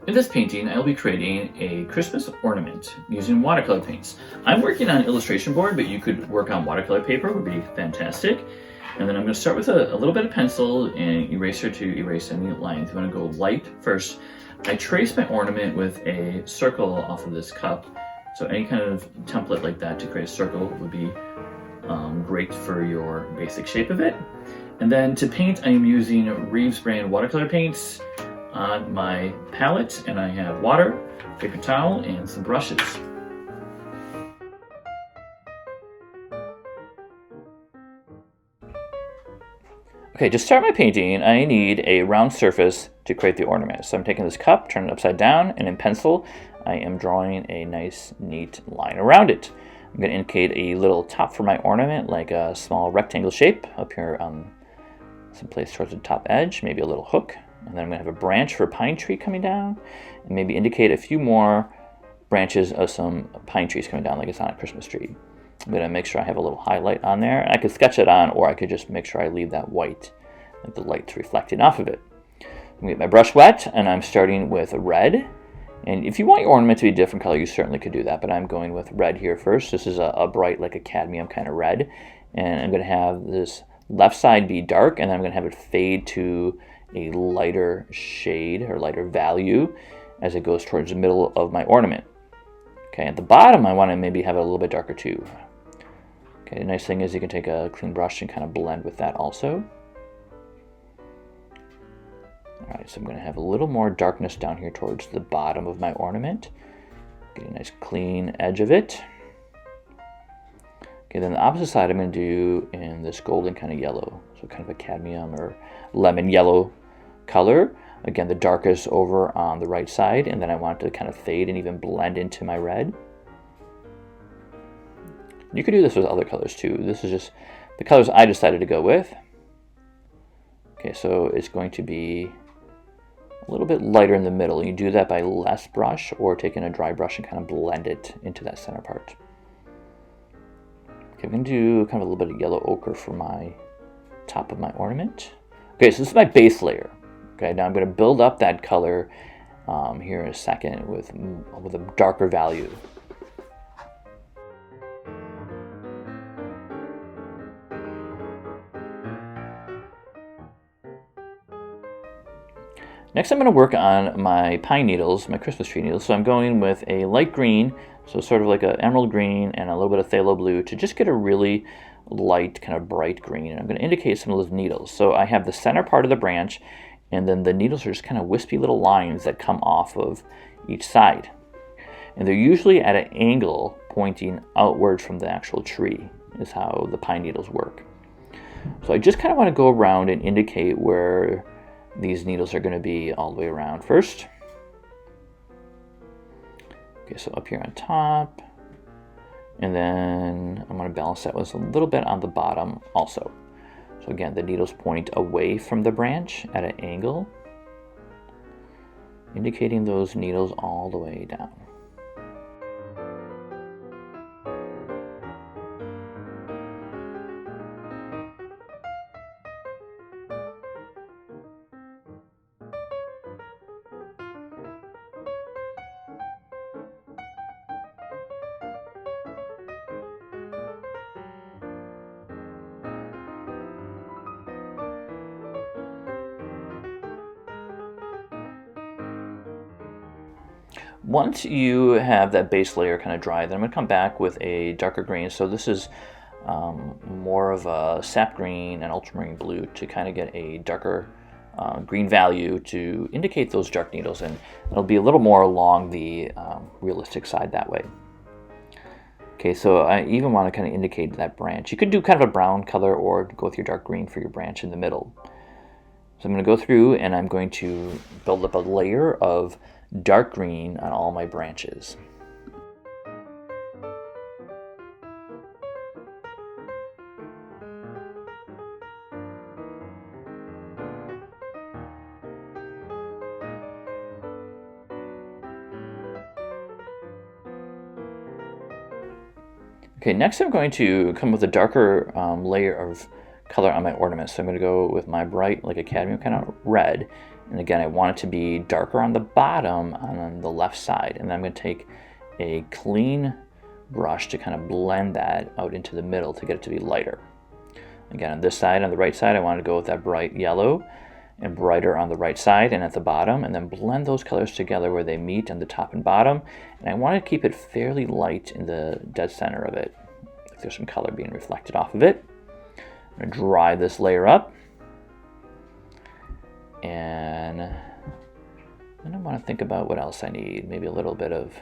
In this painting, I'll be creating a Christmas ornament using watercolor paints. I'm working on an illustration board, but you could work on watercolor paper, would be fantastic. And then I'm going to start with a little bit of pencil and eraser to erase any lines. I'm going to go light first. I trace my ornament with a circle off of this cup. So any kind of template like that to create a circle would be great for your basic shape of it. And then to paint, I am using Reeves brand watercolor paints on my palette, and I have water, paper towel, and some brushes. Okay, to start my painting, I need a round surface to create the ornament. So I'm taking this cup, turning it upside down, and in pencil, I am drawing a nice, neat line around it. I'm going to indicate a little top for my ornament, like a small rectangle shape up here someplace towards the top edge, maybe a little hook. And then I'm going to have a branch for a pine tree coming down, and maybe indicate a few more branches of some pine trees coming down like it's on a Christmas tree. I'm going to make sure I have a little highlight on there. I could sketch it on, or I could just make sure I leave that white, like the light's reflecting off of it. I'm going to get my brush wet, and I'm starting with red. And if you want your ornament to be a different color, you certainly could do that, but I'm going with red here first. This is a bright, like a cadmium kind of red. And I'm going to have this left side be dark, and then I'm going to have it fade to a lighter shade or lighter value as it goes towards the middle of my ornament. Okay, at the bottom I want to maybe have it a little bit darker too. Okay, the nice thing is you can take a clean brush and kind of blend with that also. Alright, so I'm going to have a little more darkness down here towards the bottom of my ornament. Get a nice clean edge of it. Okay, then the opposite side I'm going to do in this golden kind of yellow. So kind of a cadmium or lemon yellow color. Again, the darkest over on the right side, and then I want it to kind of fade and even blend into my red. You could do this with other colors too. This is just the colors I decided to go with. Okay, so it's going to be a little bit lighter in the middle. You do that by less brush or taking a dry brush and kind of blend it into that center part. Okay, I'm going to do kind of a little bit of yellow ochre for my top of my ornament. Okay, so this is my base layer. Okay, now I'm going to build up that color here in a second with a darker value. Next I'm going to work on my pine needles, my Christmas tree needles. So I'm going with a light green, so sort of like an emerald green and a little bit of phthalo blue to just get a really light, kind of bright green. And I'm going to indicate some of those needles. So I have the center part of the branch, and then the needles are just kind of wispy little lines that come off of each side. And they're usually at an angle pointing outward from the actual tree, is how the pine needles work. So I just kind of want to go around and indicate where these needles are going to be all the way around first. Okay, so up here on top, and then I'm going to balance that with a little bit on the bottom also. So again, the needles point away from the branch at an angle, indicating those needles all the way down. Once you have that base layer kind of dry, then I'm going to come back with a darker green. So this is more of a sap green and ultramarine blue to kind of get a darker green value to indicate those dark needles, and it'll be a little more along the realistic side that way. Okay, so I even want to kind of indicate that branch. You could do kind of a brown color or go with your dark green for your branch in the middle. So I'm going to go through and I'm going to build up a layer of dark green on all my branches. Okay, next I'm going to come with a darker layer of color on my ornament. So I'm going to go with my bright, like a cadmium kind of red. And again, I want it to be darker on the bottom on the left side. And then I'm going to take a clean brush to kind of blend that out into the middle to get it to be lighter. Again, on this side, on the right side, I want to go with that bright yellow and brighter on the right side and at the bottom, and then blend those colors together where they meet on the top and bottom. And I want to keep it fairly light in the dead center of it. Like there's some color being reflected off of it. I'm going to dry this layer up. And then I want to think about what else I need. Maybe a little bit of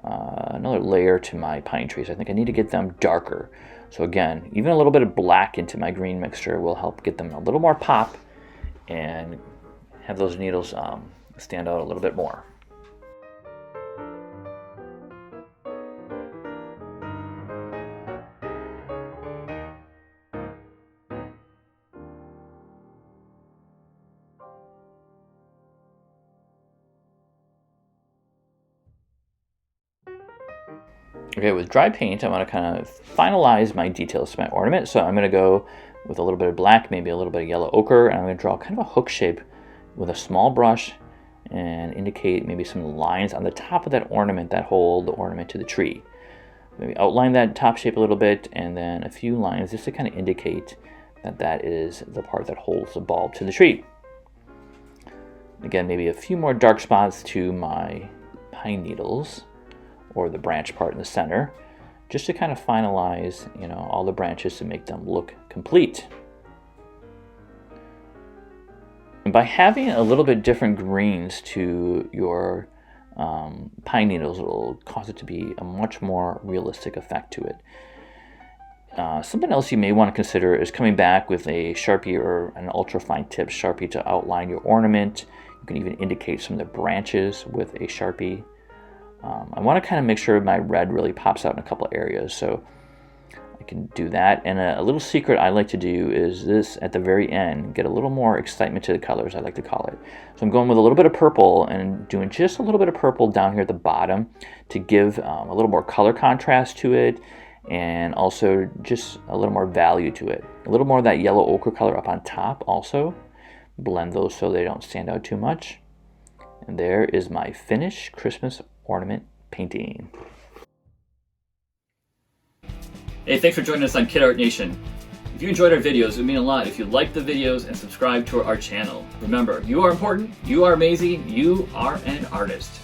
another layer to my pine trees. I think I need to get them darker. So again, even a little bit of black into my green mixture will help get them a little more pop and have those needles stand out a little bit more. Okay, with dry paint, I want to kind of finalize my details to my ornament. So I'm going to go with a little bit of black, maybe a little bit of yellow ochre, and I'm going to draw kind of a hook shape with a small brush and indicate maybe some lines on the top of that ornament that hold the ornament to the tree. Maybe outline that top shape a little bit, and then a few lines just to kind of indicate that that is the part that holds the bulb to the tree. Again, maybe a few more dark spots to my pine needles, or the branch part in the center, just to kind of finalize, all the branches to make them look complete. And by having a little bit different greens to your pine needles, it will cause it to be a much more realistic effect to it. Something else you may want to consider is coming back with a Sharpie or an ultra fine tip Sharpie to outline your ornament. You can even indicate some of the branches with a Sharpie. I want to kind of make sure my red really pops out in a couple areas, so I can do that. And a little secret I like to do is this at the very end, get a little more excitement to the colors, I like to call it. So I'm going with a little bit of purple and doing just a little bit of purple down here at the bottom to give a little more color contrast to it, and also just a little more value to it. A little more of that yellow ochre color up on top also. Blend those so they don't stand out too much. And there is my finished Christmas ornament painting. Hey, thanks for joining us on Kid Art Nation. If you enjoyed our videos, it would mean a lot if you like the videos and subscribe to our channel. Remember, you are important, you are amazing, you are an artist.